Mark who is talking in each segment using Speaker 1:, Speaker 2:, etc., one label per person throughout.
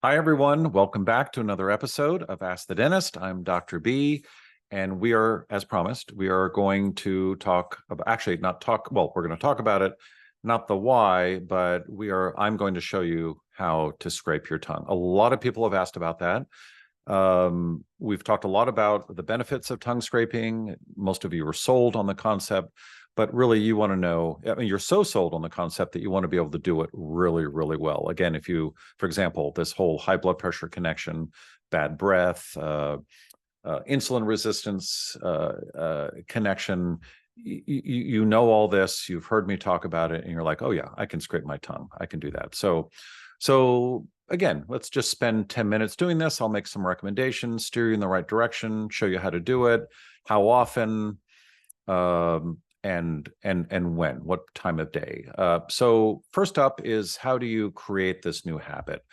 Speaker 1: Hi, everyone. Welcome back to another episode of Ask the Dentist. I'm Dr. B, and we are, as promised, we are going to talk about, actually not talk, well, we're going to talk about it, not the why, but I'm going to show you how to scrape your tongue. A lot of people have asked about that. We've talked a lot about the benefits of tongue scraping. Most of you are sold on the concept, but really you want to know, I mean, you're so sold on the concept that you want to be able to do it really, really well. Again, if you, for example, this whole high blood pressure connection, bad breath, insulin resistance connection, you know all this, you've heard me talk about it, and you're like, oh yeah, I can scrape my tongue. I can do that. So again, let's just spend 10 minutes doing this. I'll make some recommendations, steer you in the right direction, show you how to do it, how often, and when, what time of day. So first up is, how do you create this new habit?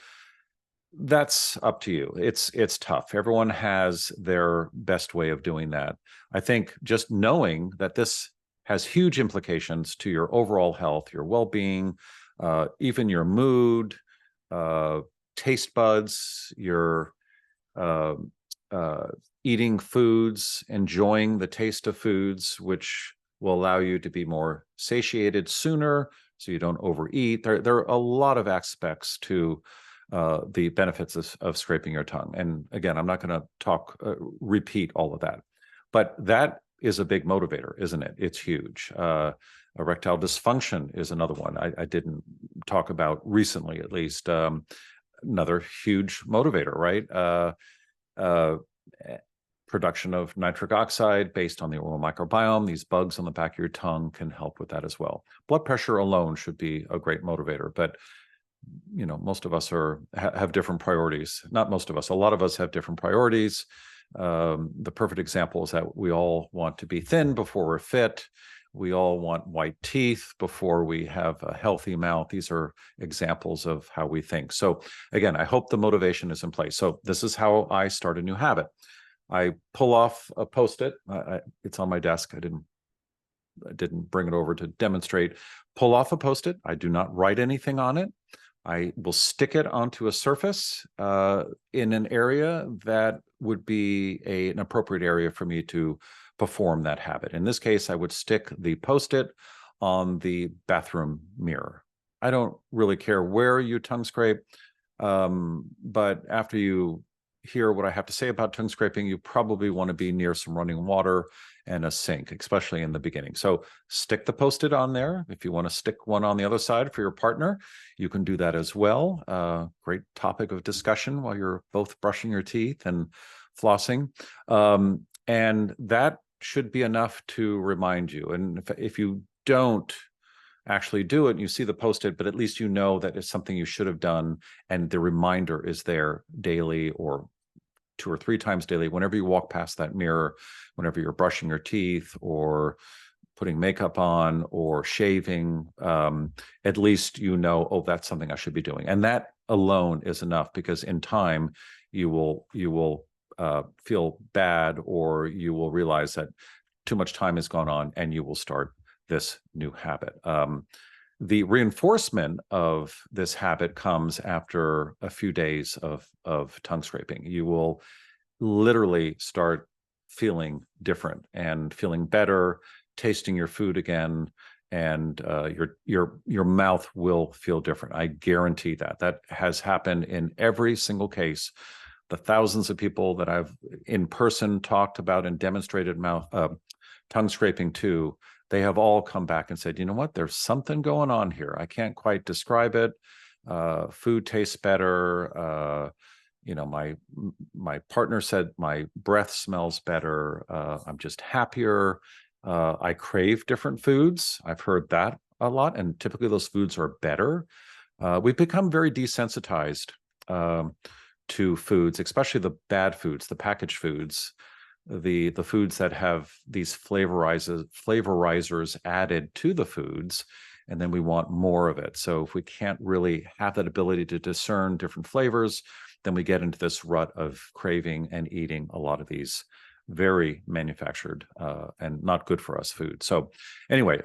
Speaker 1: That's up to you. It's tough. Everyone has their best way of doing that. I think just knowing that this has huge implications to your overall health, your well-being, even your mood, taste buds, your eating foods, enjoying the taste of foods, which will allow you to be more satiated sooner so you don't overeat. There are a lot of aspects to the benefits of scraping your tongue. And again, I'm not going to repeat all of that, but that is a big motivator, isn't it? It's huge. Erectile dysfunction is another one I didn't talk about recently, at least. Another huge motivator, right? Production of nitric oxide based on the oral microbiome. These bugs on the back of your tongue can help with that as well. Blood pressure alone should be a great motivator, but you know, most of us have different priorities. Not most of us, a lot of us have different priorities. The perfect example is that we all want to be thin before we're fit. We all want white teeth before we have a healthy mouth. These are examples of how we think. So again, I hope the motivation is in place. So this is how I start a new habit. I pull off a Post-it. It's on my desk. I didn't bring it over to demonstrate. Pull off a Post-it. I do not write anything on it. I will stick it onto a surface in an area that would be an appropriate area for me to perform that habit. In this case, I would stick the Post-it on the bathroom mirror. I don't really care where you tongue scrape, but after you hear what I have to say about tongue scraping, you probably want to be near some running water and a sink, especially in the beginning. So stick the Post-it on there. If you want to stick one on the other side for your partner, you can do that as well. Great topic of discussion while you're both brushing your teeth and flossing. And that should be enough to remind you. And if you don't actually do it and you see the Post-it, but at least you know that it's something you should have done, and the reminder is there daily or 2 or 3 times daily, whenever you walk past that mirror, whenever you're brushing your teeth or putting makeup on or shaving, at least you know, oh, that's something I should be doing. And that alone is enough, because in time you will feel bad, or you will realize that too much time has gone on, and you will start this new habit. The reinforcement of this habit comes after a few days of tongue scraping. You will literally start feeling different and feeling better, tasting your food again, and your mouth will feel different. I guarantee that. That has happened in every single case. The thousands of people that I've in person talked about and demonstrated tongue scraping to, they have all come back and said, you know what, there's something going on here. I can't quite describe it. Food tastes better. You know, my partner said my breath smells better. I'm just happier. I crave different foods. I've heard that a lot, and typically those foods are better. We've become very desensitized to foods, especially the bad foods, the packaged foods, the foods that have these flavorizers added to the foods, and then we want more of it. So if we can't really have that ability to discern different flavors, then we get into this rut of craving and eating a lot of these very manufactured and not good for us food. So anyway,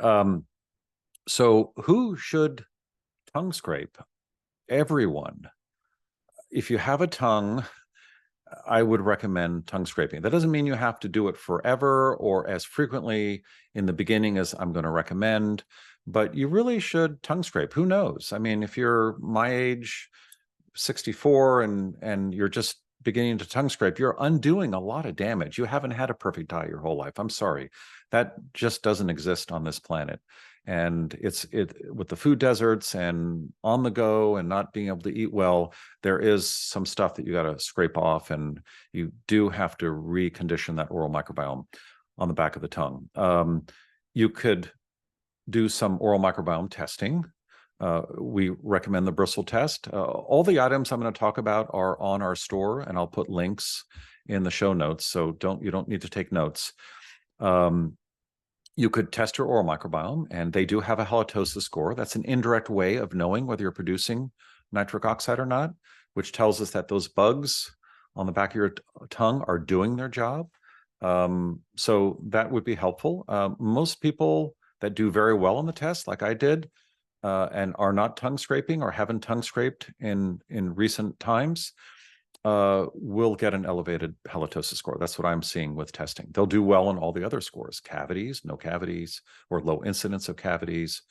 Speaker 1: so who should tongue scrape? Everyone. if you have a tongue, I would recommend tongue scraping. That doesn't mean you have to do it forever or as frequently in the beginning as I'm going to recommend, but you really should tongue scrape. Who knows? I mean, if you're my age, 64, and you're just beginning to tongue scrape, you're undoing a lot of damage. You haven't had a perfect diet your whole life. I'm sorry. That just doesn't exist on this planet. And it's with the food deserts and on the go and not being able to eat well, there is some stuff that you got to scrape off, and you do have to recondition that oral microbiome on the back of the tongue. You could do some oral microbiome testing. We recommend the bristle test. All the items I'm going to talk about are on our store, and I'll put links in the show notes, so you don't need to take notes. You could test your oral microbiome, and they do have a halitosis score. That's an indirect way of knowing whether you're producing nitric oxide or not, which tells us that those bugs on the back of your tongue are doing their job. So that would be helpful. Most people that do very well on the test, like I did, and are not tongue scraping or haven't tongue scraped in recent times, will get an elevated halitosis score. That's what I'm seeing with testing. They'll do well on all the other scores: cavities, no cavities, or low incidence of cavities,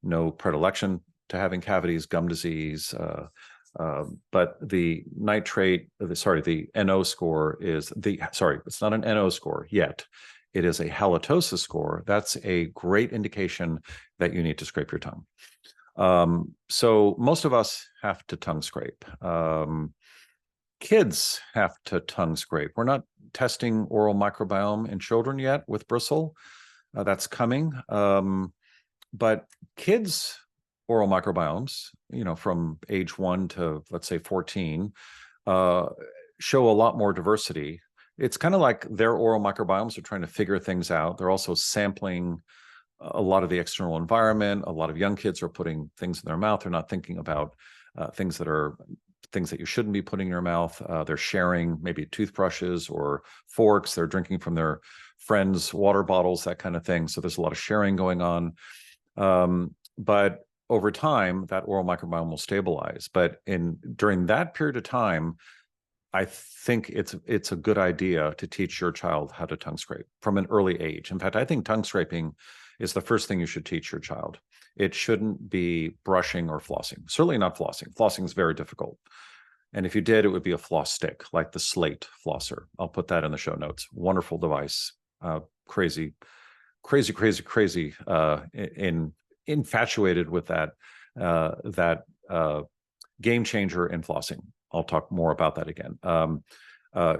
Speaker 1: no predilection to having cavities, gum disease. But the the NO score is it's not an NO score yet. It is a halitosis score. That's a great indication that you need to scrape your tongue. So most of us have to tongue scrape. Kids have to tongue scrape. We're not testing oral microbiome in children yet with bristle. That's coming. But kids' oral microbiomes, from age 1 to, let's say, 14, show a lot more diversity. It's kind of like their oral microbiomes are trying to figure things out. They're also sampling a lot of the external environment. A lot of young kids are putting things in their mouth. They're not thinking about things that you shouldn't be putting in your mouth. They're sharing maybe toothbrushes or forks. They're drinking from their friends' water bottles, that kind of thing. So there's a lot of sharing going on. But over time, that oral microbiome will stabilize. But during that period of time, I think it's a good idea to teach your child how to tongue scrape from an early age. In fact, I think tongue scraping is the first thing you should teach your child. It shouldn't be brushing or flossing. Certainly not flossing. Flossing is very difficult. And if you did, it would be a floss stick, like the Slate Flosser. I'll put that in the show notes. Wonderful device. Crazy, infatuated with that game changer in flossing. I'll talk more about that again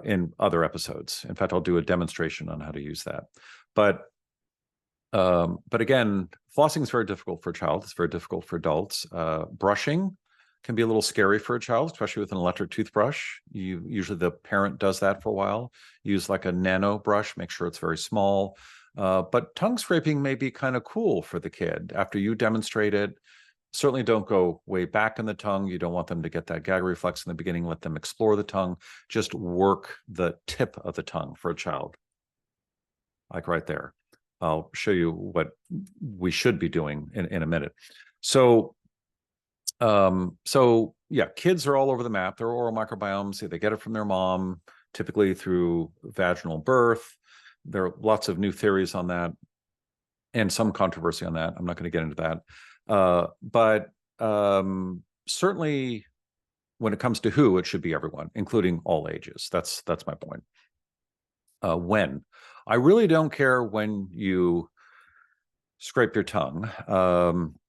Speaker 1: in other episodes. In fact, I'll do a demonstration on how to use that. But again, flossing is very difficult for a child. It's very difficult for adults. Brushing can be a little scary for a child, especially with an electric toothbrush. Usually the parent does that for a while. Use like a nano brush, make sure it's very small. But tongue scraping may be kind of cool for the kid. After you demonstrate it, certainly don't go way back in the tongue. You don't want them to get that gag reflex in the beginning. Let them explore the tongue. Just work the tip of the tongue for a child, like right there. I'll show you what we should be doing in a minute. So yeah, kids are all over the map. Their oral microbiomes, they get it from their mom, typically through vaginal birth. There are lots of new theories on that and some controversy on that. I'm not going to get into that. But certainly when it comes to who, it should be everyone, including all ages. That's my point. When? I really don't care when you scrape your tongue.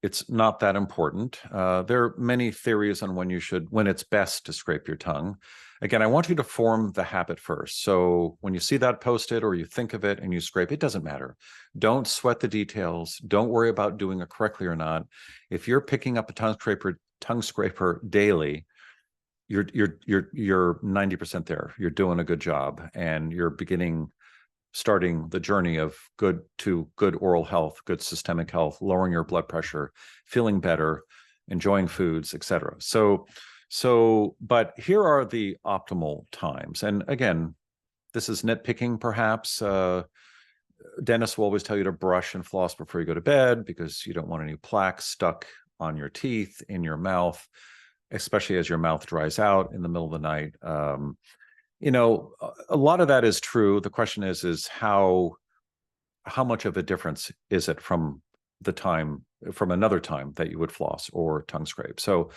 Speaker 1: It's not that important. There are many theories on when it's best to scrape your tongue. Again, I want you to form the habit first. So when you see that posted or you think of it and you scrape, it doesn't matter. Don't sweat the details. Don't worry about doing it correctly or not. If you're picking up a tongue scraper daily, you're 90% there. You're doing a good job, and you're starting the journey of good oral health, good systemic health, lowering your blood pressure, feeling better, enjoying foods, etc. But here are the optimal times. And again, this is nitpicking perhaps. Dentists will always tell you to brush and floss before you go to bed because you don't want any plaque stuck on your teeth, in your mouth. especially as your mouth dries out in the middle of the night. You know, a lot of that is true. The question is how much of a difference is it from another time that you would floss or tongue scrape? So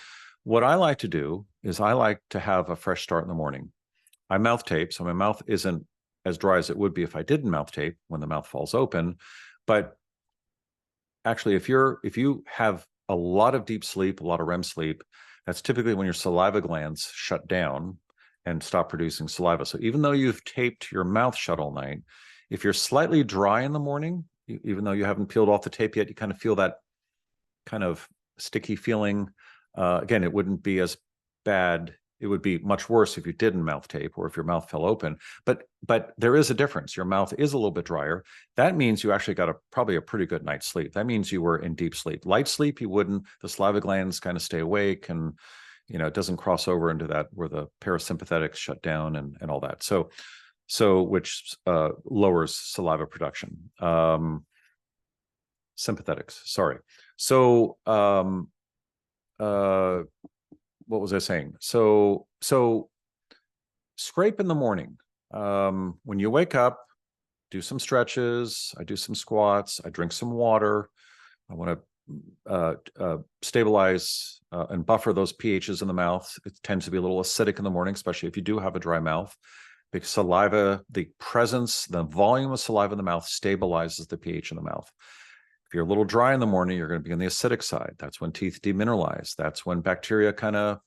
Speaker 1: what I like to do is I like to have a fresh start in the morning. I mouth tape, so my mouth isn't as dry as it would be if I didn't mouth tape when the mouth falls open. But actually, if you have a lot of deep sleep, a lot of REM sleep, that's typically when your saliva glands shut down and stop producing saliva. So even though you've taped your mouth shut all night, if you're slightly dry in the morning, even though you haven't peeled off the tape yet, you kind of feel that kind of sticky feeling. Again, it wouldn't be as bad. It would be much worse if you didn't mouth tape or if your mouth fell open. But there is a difference. Your mouth is a little bit drier. That means you actually got probably a pretty good night's sleep. That means you were in deep sleep. Light sleep, you wouldn't. The saliva glands kind of stay awake, and it doesn't cross over into that where the parasympathetics shut down and all that. So which lowers saliva production. Sympathetics, sorry. So what was I saying? So scrape in the morning. When you wake up, do some stretches. I do some squats. I drink some water. I want to stabilize and buffer those pHs in the mouth. It tends to be a little acidic in the morning, especially if you do have a dry mouth. Because saliva, the volume of saliva in the mouth stabilizes the pH in the mouth. If you're a little dry in the morning, you're going to be on the acidic side. That's when teeth demineralize. That's when bacteria kind of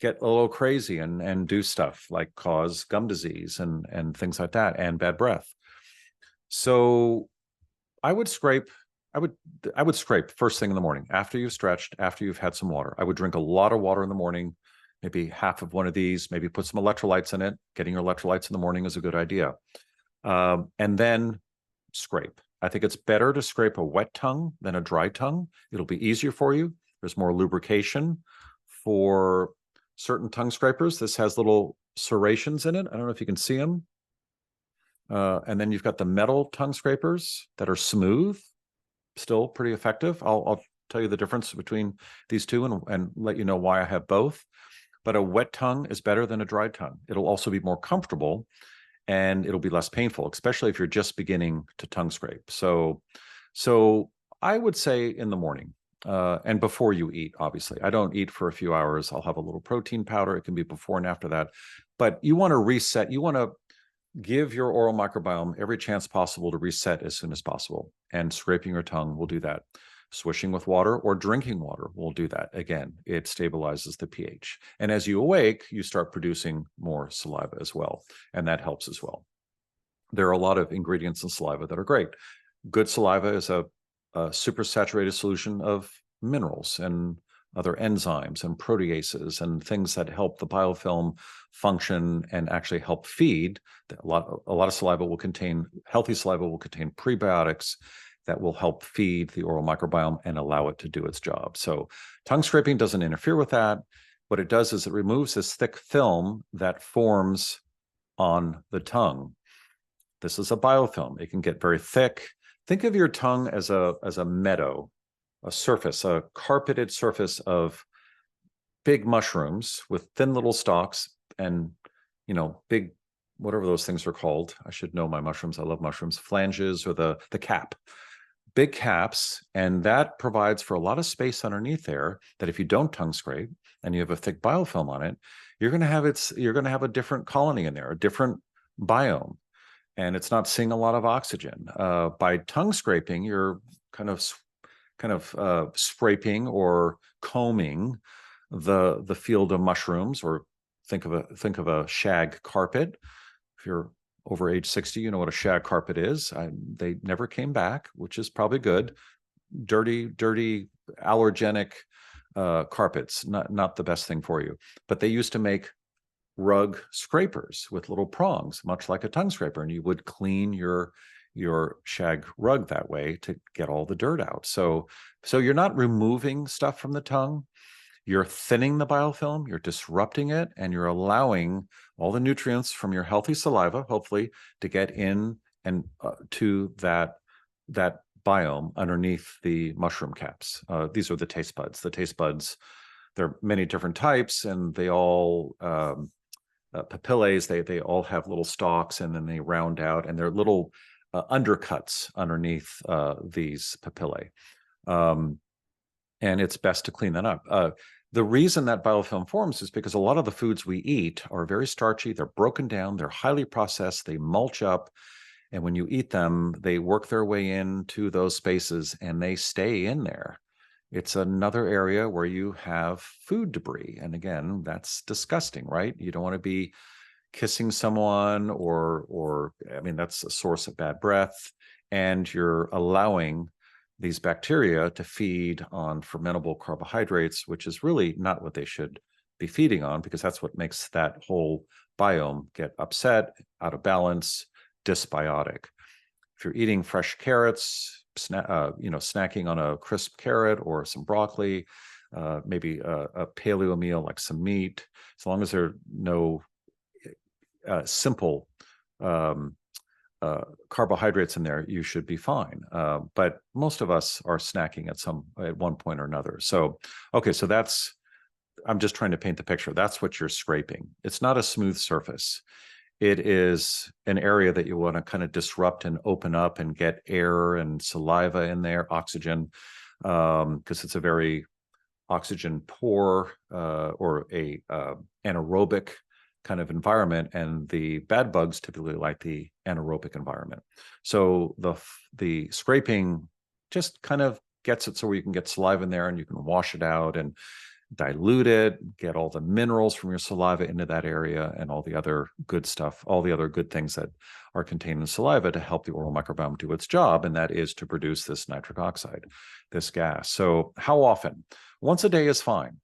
Speaker 1: get a little crazy and do stuff like cause gum disease and things like that, and bad breath. So I would scrape first thing in the morning after you've stretched, after you've had some water. I would drink a lot of water in the morning, maybe half of one of these, maybe put some electrolytes in it. Getting your electrolytes in the morning is a good idea. And then scrape. I think it's better to scrape a wet tongue than a dry tongue. It'll be easier for you. There's more lubrication for certain tongue scrapers. This has little serrations in it. I don't know if you can see them. And then you've got the metal tongue scrapers that are smooth, still pretty effective. I'll tell you the difference between these two and let you know why I have both. But a wet tongue is better than a dry tongue. It'll also be more comfortable and it'll be less painful, especially if you're just beginning to tongue scrape. So I would say in the morning and before you eat, obviously. I don't eat for a few hours. I'll have a little protein powder. It can be before and after that. But you want to reset. You want to give your oral microbiome every chance possible to reset as soon as possible. And scraping your tongue will do that. Swishing with water or drinking water will do that. Again, it stabilizes the pH. And as you awake, you start producing more saliva as well. And that helps as well. There are a lot of ingredients in saliva that are great. Good saliva is a supersaturated solution of minerals and other enzymes and proteases and things that help the biofilm function and actually help feed. A lot of saliva will contain, healthy saliva will contain prebiotics that will help feed the oral microbiome and allow it to do its job. So tongue scraping doesn't interfere with that. What it does is it removes this thick film that forms on the tongue. This is a biofilm. It can get very thick. Think of your tongue as a meadow, a surface, a carpeted surface of big mushrooms with thin little stalks and, big, whatever those things are called. I should know my mushrooms. I love mushrooms. Flanges or the cap. Big caps, and that provides for a lot of space underneath there that if you don't tongue scrape and you have a thick biofilm on it, you're going to have a different colony in there, a different biome, and it's not seeing a lot of oxygen. By tongue scraping, you're kind of scraping or combing the field of mushrooms, or think of a shag carpet. If you're over age 60, you know what a shag carpet is. They never came back, which is probably good. Dirty, allergenic carpets, not the best thing for you. But they used to make rug scrapers with little prongs, much like a tongue scraper, and you would clean your shag rug that way to get all the dirt out. So you're not removing stuff from the tongue. You're thinning the biofilm, you're disrupting it, and you're allowing all the nutrients from your healthy saliva, hopefully, to get in and to that biome underneath the mushroom caps. These are the taste buds. The taste buds there are many different types, and they all papillae, they all have little stalks, and then they round out, and they're little undercuts underneath these papillae. And it's best to clean that up. The reason that biofilm forms is because a lot of the foods we eat are very starchy, they're broken down, they're highly processed, they mulch up, and when you eat them, they work their way into those spaces and they stay in there. It's another area where you have food debris. And again, that's disgusting, right? You don't want to be kissing someone or I mean, that's a source of bad breath. And you're allowing these bacteria to feed on fermentable carbohydrates, which is really not what they should be feeding on, because that's what makes that whole biome get upset, out of balance, dysbiotic. If you're eating fresh carrots, snacking on a crisp carrot or some broccoli, maybe a paleo meal like some meat, as long as there are no simple carbohydrates in there, you should be fine. But most of us are snacking at one point or another. So, okay, so I'm just trying to paint the picture. That's what you're scraping. It's not a smooth surface. It is an area that you want to kind of disrupt and open up and get air and saliva in there, oxygen, because it's a very oxygen poor or a anaerobic kind of environment, and the bad bugs typically like the anaerobic environment. So the scraping just kind of gets it so you can get saliva in there and you can wash it out and dilute it, get all the minerals from your saliva into that area and all the other good stuff, all the other good things that are contained in saliva to help the oral microbiome do its job, and that is to produce this nitric oxide, this gas. So how often? Once a day is fine.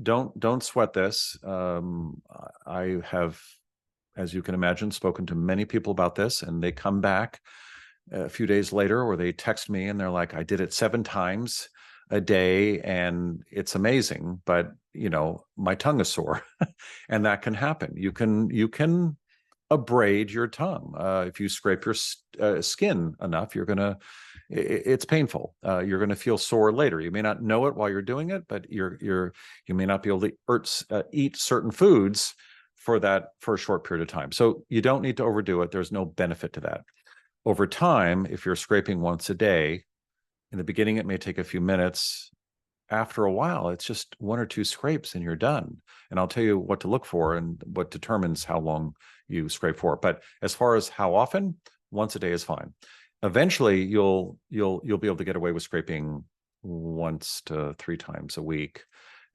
Speaker 1: Don't sweat this. I have, as you can imagine, spoken to many people about this, and they come back a few days later, or they text me and they're like, I did it 7 times a day and it's amazing, but my tongue is sore. And that can happen. You can abrade your tongue. If you scrape your skin enough, it's painful. You're gonna feel sore later. You may not know it while you're doing it, but you may not be able to eat certain foods for a short period of time. So you don't need to overdo it. There's no benefit to that. Over time, if you're scraping once a day, in the beginning, it may take a few minutes. After a while, it's just 1 or 2 scrapes and you're done. And I'll tell you what to look for and what determines how long you scrape for. But as far as how often, once a day is fine. Eventually, you'll be able to get away with scraping 1 to 3 times a week.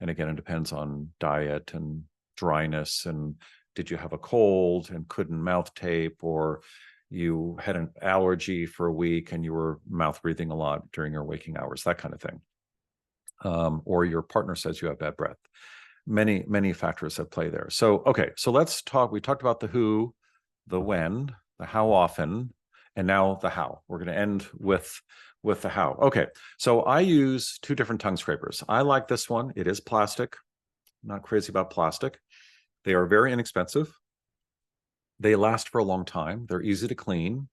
Speaker 1: And again, it depends on diet and dryness, and did you have a cold and couldn't mouth tape, or you had an allergy for a week and you were mouth breathing a lot during your waking hours, that kind of thing. Or your partner says you have bad breath. Many factors at play there. So, okay, so let's talk. We talked about the who, the when, the how often, and now the how. We're going to end with the how. Okay, so I use 2 different tongue scrapers. I like this one. It is plastic. I'm not crazy about plastic. They are very inexpensive. They last for a long time. They're easy to clean.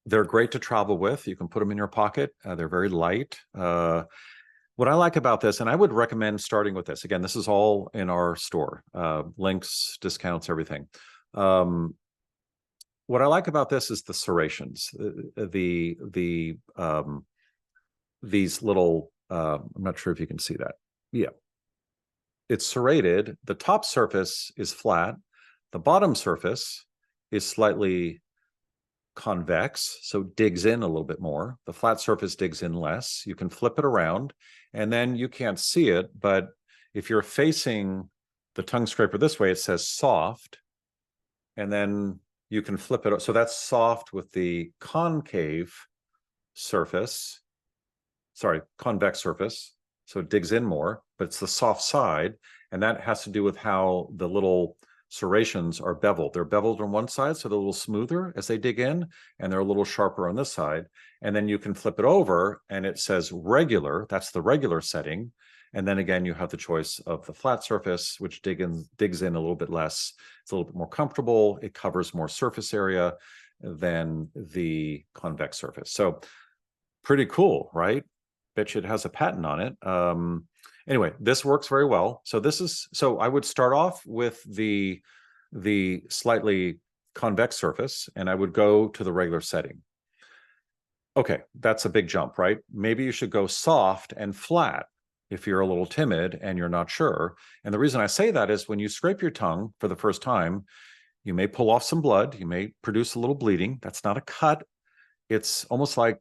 Speaker 1: They're great to travel with. You can put them in your pocket. They're very light. What I like about this, and I would recommend starting with this. Again, this is all in our store. Links, discounts, everything. What I like about this is the serrations. These little, I'm not sure if you can see that. Yeah. It's serrated. The top surface is flat. The bottom surface is slightly convex, so digs in a little bit more. The flat surface digs in less. You can flip it around, and then you can't see it, but if you're facing the tongue scraper this way, it says soft, and then you can flip it. So that's soft with the concave surface, convex surface. So it digs in more, but it's the soft side, and that has to do with how the little serrations are beveled. They're beveled on one side, so they're a little smoother as they dig in, and they're a little sharper on this side. And then you can flip it over, and it says regular. That's the regular setting. And then again, you have the choice of the flat surface, which digs in a little bit less. It's a little bit more comfortable. It covers more surface area than the convex surface. So pretty cool, right? Bet you it has a patent on it. Anyway, this works very well. So I would start off with the slightly convex surface, and I would go to the regular setting. Okay, that's a big jump, right? Maybe you should go soft and flat if you're a little timid and you're not sure. And the reason I say that is when you scrape your tongue for the first time, you may pull off some blood, you may produce a little bleeding. That's not a cut. It's almost like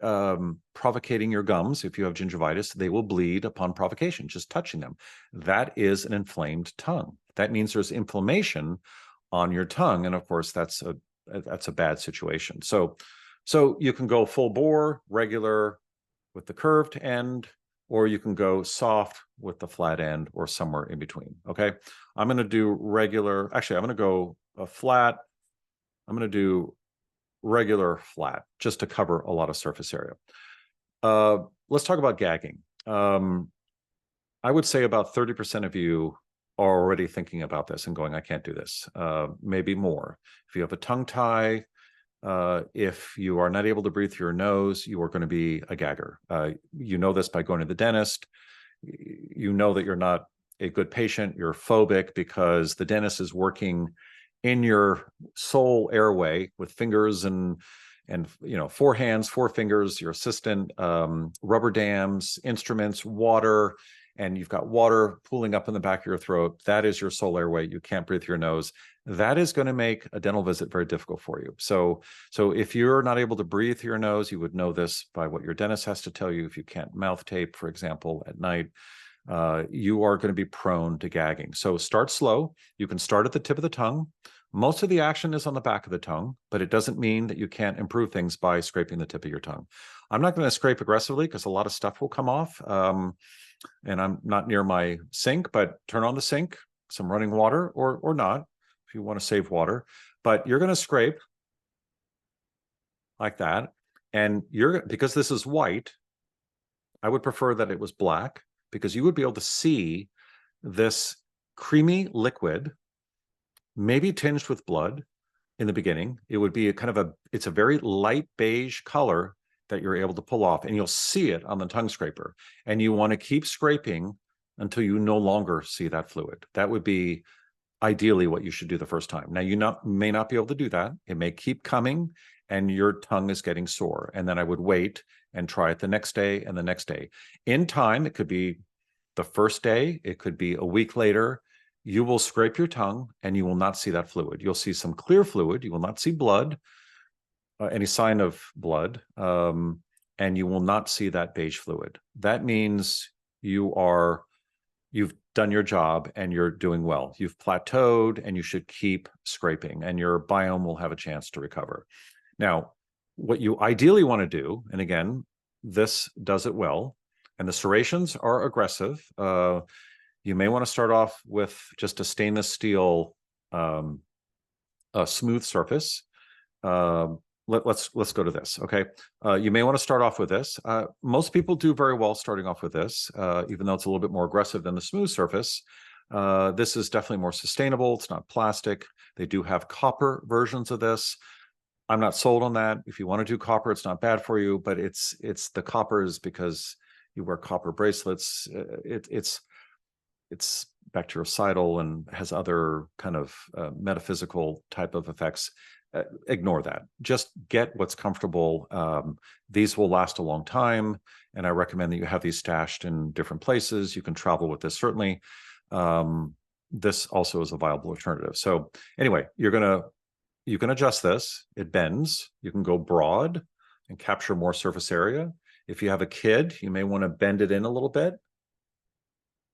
Speaker 1: provocating your gums. If you have gingivitis, they will bleed upon provocation, just touching them. That is an inflamed tongue. That means there's inflammation on your tongue. And of course, that's a bad situation. So you can go full bore, regular with the curved end, or you can go soft with the flat end, or somewhere in between. Okay. I'm going to do regular. Actually, I'm going to go flat. I'm going to do regular flat just to cover a lot of surface area. Let's talk about gagging. I would say about 30% of you are already thinking about this and going, I can't do this. Maybe more. If you have a tongue tie, if you are not able to breathe through your nose, you are going to be a gagger. You know this by going to the dentist. You know that you're not a good patient. You're phobic because the dentist is working in your sole airway with fingers and four hands, four fingers, your assistant, rubber dams, instruments, water, and you've got water pooling up in the back of your throat. That is your sole airway. You can't breathe through your nose. That is going to make a dental visit very difficult for you. So if you're not able to breathe through your nose, you would know this by what your dentist has to tell you. If you can't mouth tape, for example, at night, you are going to be prone to gagging. So start slow. You can start at the tip of the tongue. Most of the action is on the back of the tongue, but it doesn't mean that you can't improve things by scraping the tip of your tongue. I'm not going to scrape aggressively because a lot of stuff will come off. And I'm not near my sink, but turn on the sink, some running water or not, if you want to save water. But you're going to scrape like that. And because this is white, I would prefer that it was black, because you would be able to see this creamy liquid, maybe tinged with blood in the beginning. It would be it's a very light beige color that you're able to pull off, and you'll see it on the tongue scraper. And you want to keep scraping until you no longer see that fluid. That would be ideally what you should do the first time. Now, you may not be able to do that. It may keep coming and your tongue is getting sore. And then I would wait and try it the next day and the next day. In time, it could be the first day, it could be a week later. You will scrape your tongue and you will not see that fluid. You'll see some clear fluid. You will not see blood, any sign of blood, and you will not see that beige fluid. That means you've done your job and you're doing well. You've plateaued and you should keep scraping and your biome will have a chance to recover. Now, what you ideally want to do, and again, this does it well, and the serrations are aggressive. You may want to start off with just a stainless steel smooth surface. Let's go to this. Okay. You may want to start off with this. Most people do very well starting off with this, even though it's a little bit more aggressive than the smooth surface. This is definitely more sustainable. It's not plastic. They do have copper versions of this. I'm not sold on that. If you want to do copper, it's not bad for you, but it's the copper is because you wear copper bracelets. It's bactericidal and has other kind of metaphysical type of effects. Ignore that. Just get what's comfortable. These will last a long time, and I recommend that you have these stashed in different places. You can travel with this, certainly. This also is a viable alternative. So anyway, you can adjust this. It bends. You can go broad and capture more surface area. If you have a kid, you may want to bend it in a little bit.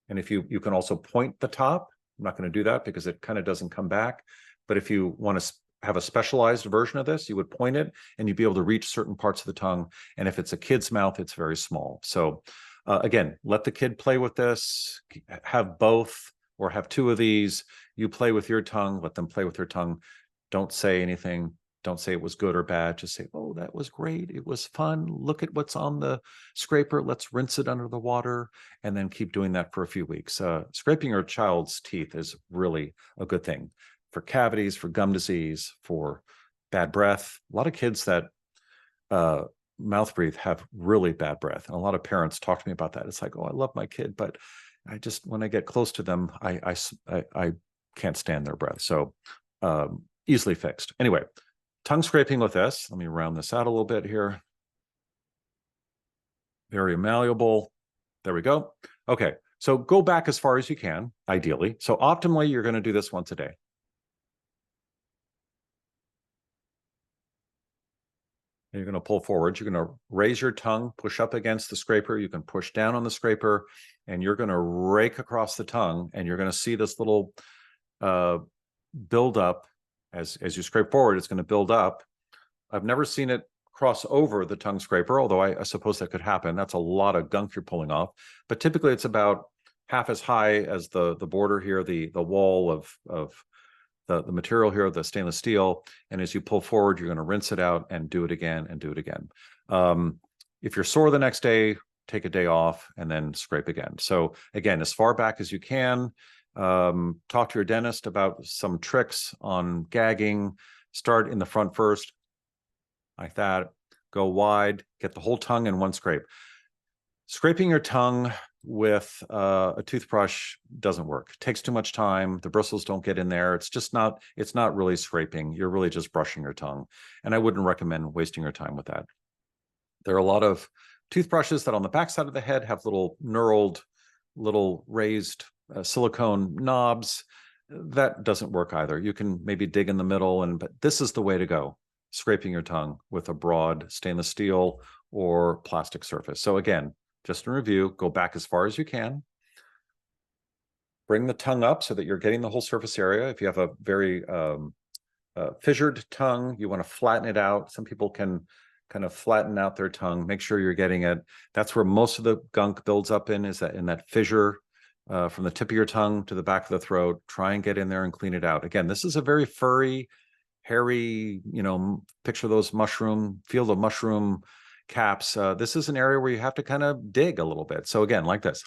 Speaker 1: And if you can also point the top. I'm not going to do that because it kind of doesn't come back. But if you want to have a specialized version of this, you would point it and you'd be able to reach certain parts of the tongue. And if it's a kid's mouth, it's very small. So again, let the kid play with this, have both or have two of these. You play with your tongue, let them play with their tongue. Don't say anything. Don't say it was good or bad. Just say, oh, that was great. It was fun. Look at what's on the scraper. Let's rinse it under the water and then keep doing that for a few weeks. Scraping your child's teeth is really a good thing for cavities, for gum disease, for bad breath. A lot of kids that mouth breathe have really bad breath. And a lot of parents talk to me about that. It's like, oh, I love my kid, but I just, when I get close to them, I can't stand their breath. So easily fixed. Anyway, tongue scraping with this. Let me round this out a little bit here. Very malleable. There we go. Okay, so go back as far as you can, ideally. So optimally, you're going to do this once a day. And you're going to pull forward. You're going to raise your tongue, push up against the scraper. You can push down on the scraper, and you're going to rake across the tongue, and you're going to see this little build up. As you scrape forward, it's going to build up. I've never seen it cross over the tongue scraper, although I suppose that could happen. That's a lot of gunk you're pulling off. But typically it's about half as high as the border here, the wall of the material here, the stainless steel. And as you pull forward, you're going to rinse it out and do it again and do it again. If you're sore the next day, take a day off and then scrape again. So again, as far back as you can. Talk to your dentist about some tricks on gagging. Start in the front first, like that. Go wide, get the whole tongue in one scrape. Scraping your tongue with a toothbrush doesn't work. It takes too much time. The bristles don't get in there. It's not really scraping. You're really just brushing your tongue. And I wouldn't recommend wasting your time with that. There are a lot of toothbrushes that on the back side of the head have little knurled, little raised silicone knobs. That doesn't work either. You can maybe dig in the middle, but this is the way to go. Scraping your tongue with a broad stainless steel or plastic surface. So again, just in review, go back as far as you can. Bring the tongue up so that you're getting the whole surface area. If you have a very fissured tongue, you want to flatten it out. Some people can kind of flatten out their tongue. Make sure you're getting it. That's where most of the gunk builds up in that fissure. From the tip of your tongue to the back of the throat. Try and get in there and clean it out. Again, this is a very furry, hairy, picture those field of mushroom caps. This is an area where you have to kind of dig a little bit. So again, like this.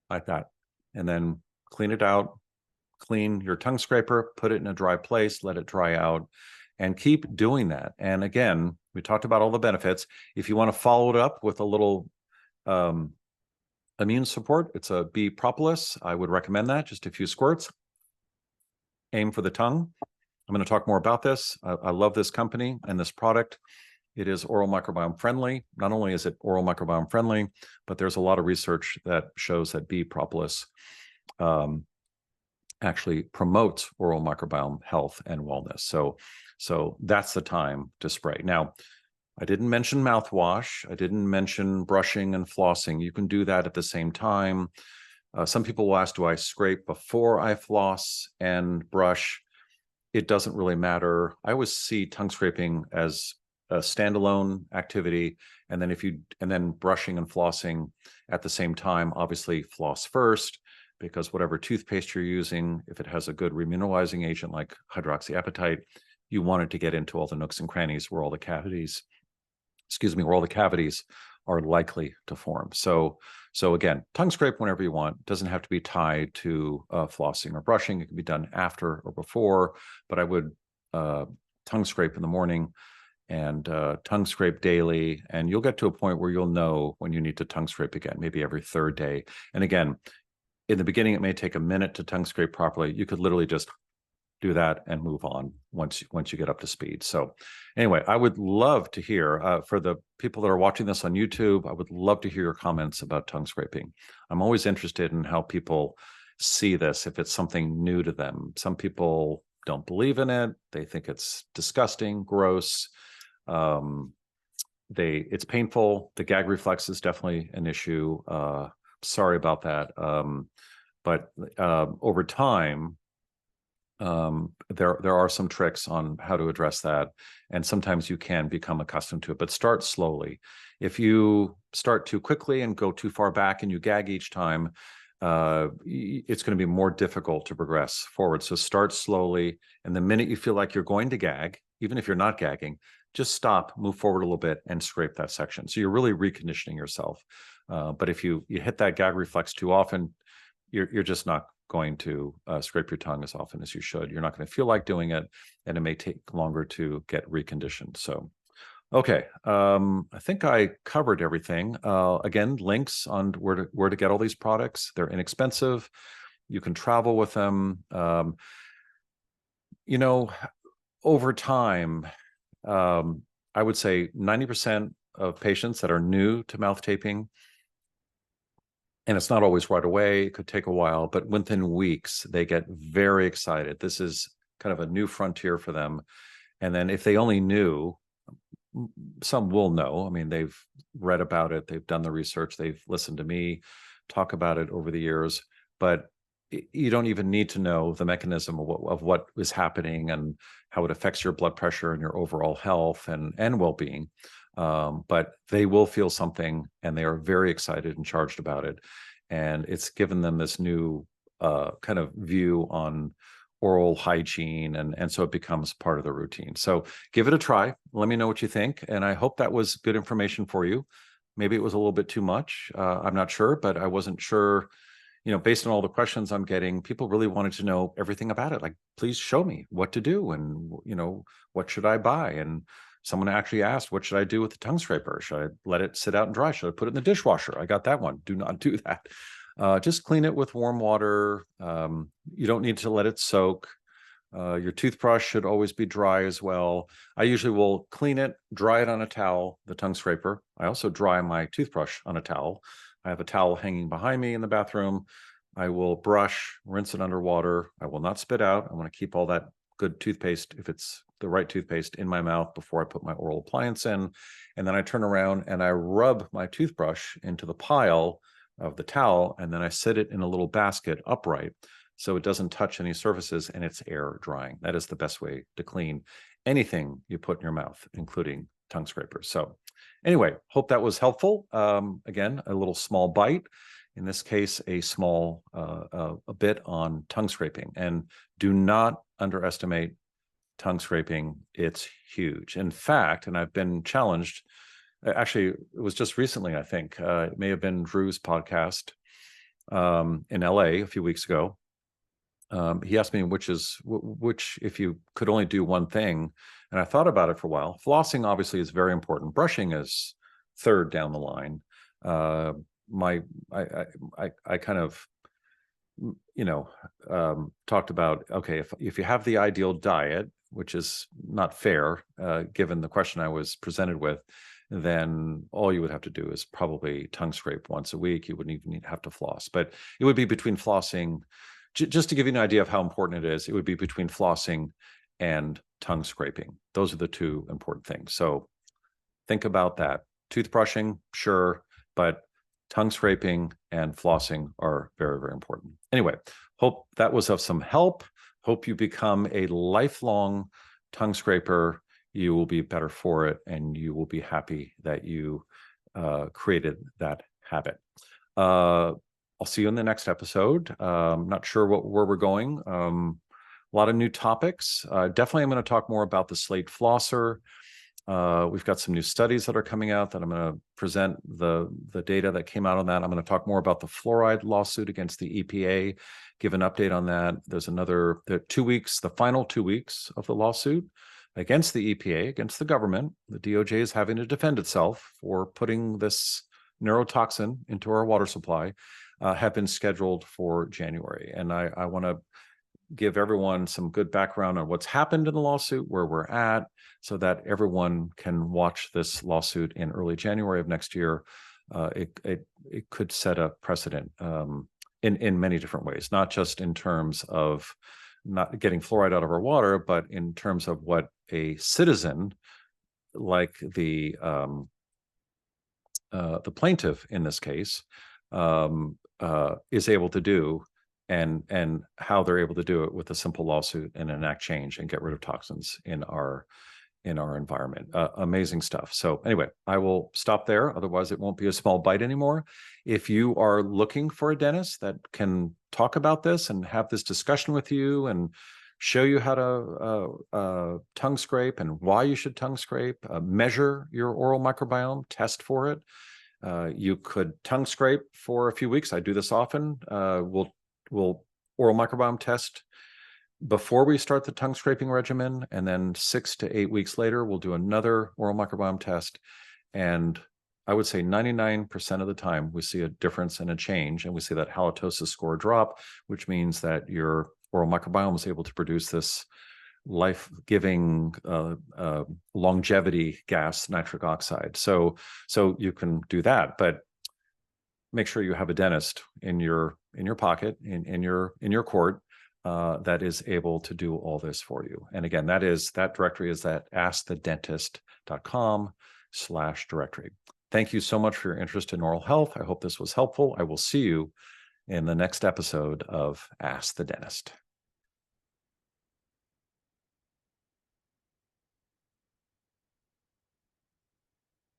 Speaker 1: Like that. And then clean it out. Clean your tongue scraper, put it in a dry place, let it dry out. And keep doing that. And again, we talked about all the benefits. If you want to follow it up with a little immune support, it's a bee propolis. I would recommend that, just a few squirts. Aim for the tongue. I'm going to talk more about this. I love this company and this product. It is oral microbiome friendly. Not only is it oral microbiome friendly, but there's a lot of research that shows that bee propolis actually promotes oral microbiome health and wellness. So that's the time to spray. Now, I didn't mention mouthwash. I didn't mention brushing and flossing. You can do that at the same time. Some people will ask, do I scrape before I floss and brush? It doesn't really matter. I always see tongue scraping as a standalone activity. And then brushing and flossing at the same time. Obviously, floss first, because whatever toothpaste you're using, if it has a good remineralizing agent like hydroxyapatite, you want it to get into all the nooks and crannies where all the cavities are likely to form. So again, tongue scrape whenever you want. It doesn't have to be tied to flossing or brushing. It can be done after or before, but I would tongue scrape in the morning and tongue scrape daily. And you'll get to a point where you'll know when you need to tongue scrape again, maybe every third day. And again, in the beginning, it may take a minute to tongue scrape properly. You could literally just do that and move on once you get up to speed. So anyway, I would love to hear for the people that are watching this on YouTube, I would love to hear your comments about tongue scraping. I'm always interested in how people see this, if it's something new to them. Some people don't believe in it. They think it's disgusting, gross. It's painful. The gag reflex is definitely an issue. Sorry about that. But over time, there are some tricks on how to address that, and sometimes you can become accustomed to it, but start slowly. If you start too quickly and go too far back and you gag each time, it's going to be more difficult to progress forward. So start slowly, and the minute you feel like you're going to gag, even if you're not gagging, just stop, move forward a little bit, and scrape that section. So you're really reconditioning yourself. But if you hit that gag reflex too often, you're just not going to scrape your tongue as often as you should. You're not going to feel like doing it, and it may take longer to get reconditioned. So, okay, I think I covered everything. Again, links on where to get all these products. They're inexpensive. You can travel with them. You know, over time, I would say 90% of patients that are new to mouth taping, and it's not always right away, it could take a while, but within weeks, they get very excited. This is kind of a new frontier for them. And then if they only knew, some will know. I mean, they've read about it, they've done the research, they've listened to me talk about it over the years, but you don't even need to know the mechanism of what is happening and how it affects your blood pressure and your overall health and well-being. But they will feel something, and they are very excited and charged about it. And it's given them this new kind of view on oral hygiene, and so it becomes part of the routine. So give it a try. Let me know what you think. And I hope that was good information for you. Maybe it was a little bit too much. I'm not sure, but I wasn't sure. You know, based on all the questions I'm getting, people really wanted to know everything about it. Like, please show me what to do, and, you know, what should I buy? And someone actually asked, what should I do with the tongue scraper? Should I let it sit out and dry? Should I put it in the dishwasher? I got that one. Do not do that. Just clean it with warm water. You don't need to let it soak. Your toothbrush should always be dry as well. I usually will clean it, dry it on a towel, the tongue scraper. I also dry my toothbrush on a towel. I have a towel hanging behind me in the bathroom. I will brush, rinse it under water. I will not spit out. I want to keep all that good toothpaste, if it's the right toothpaste, in my mouth before I put my oral appliance in. And then I turn around and I rub my toothbrush into the pile of the towel, and then I set it in a little basket upright so it doesn't touch any surfaces, and it's air drying. That is the best way to clean anything you put in your mouth, including tongue scrapers. So anyway, hope that was helpful. Again, a little small bite. In this case, a small a bit on tongue scraping. And do not underestimate tongue scraping. It's huge. In fact, and I've been challenged, actually, it was just recently, I think, it may have been Drew's podcast in LA a few weeks ago. He asked me which, if you could only do one thing, and I thought about it for a while. Flossing obviously is very important. Brushing is third down the line. I kind of, you know, talked about, okay, if you have the ideal diet, which is not fair given the question I was presented with, then all you would have to do is probably tongue scrape once a week. You wouldn't even have to floss, but it would be between flossing. Just to give you an idea of how important it is, it would be between flossing and tongue scraping. Those are the two important things. So think about that. Toothbrushing, sure, but tongue scraping and flossing are very, very important. Anyway, hope that was of some help. Hope you become a lifelong tongue scraper. You will be better for it, and you will be happy that you created that habit. I'll see you in the next episode. Not sure where we're going. A lot of new topics. Definitely, I'm going to talk more about the Slate Flosser. We've got some new studies that are coming out that I'm going to present the data that came out on that. I'm going to talk more about the fluoride lawsuit against the EPA, give an update on that. There's the 2 weeks, the final 2 weeks of the lawsuit against the EPA, against the government. The DOJ is having to defend itself for putting this neurotoxin into our water supply, have been scheduled for January. And I want to give everyone some good background on what's happened in the lawsuit, where we're at, so that everyone can watch this lawsuit in early January of next year. It could set a precedent in many different ways, not just in terms of not getting fluoride out of our water, but in terms of what a citizen like the plaintiff in this case is able to do, and how they're able to do it with a simple lawsuit and enact change and get rid of toxins in our environment. Amazing stuff. So anyway, I will stop there. Otherwise, it won't be a small bite anymore. If you are looking for a dentist that can talk about this and have this discussion with you and show you how to tongue scrape and why you should tongue scrape, measure your oral microbiome, test for it. You could tongue scrape for a few weeks. I do this often. We'll oral microbiome test before we start the tongue scraping regimen. And then 6 to 8 weeks later, we'll do another oral microbiome test. And I would say 99% of the time, we see a difference and a change. And we see that halitosis score drop, which means that your oral microbiome is able to produce this life-giving longevity gas, nitric oxide. So you can do that, but make sure you have a dentist in your pocket, in your court, that is able to do all this for you. And again, that directory is at askthedentist.com/directory. Thank you so much for your interest in oral health. I hope this was helpful. I will see you in the next episode of Ask the Dentist.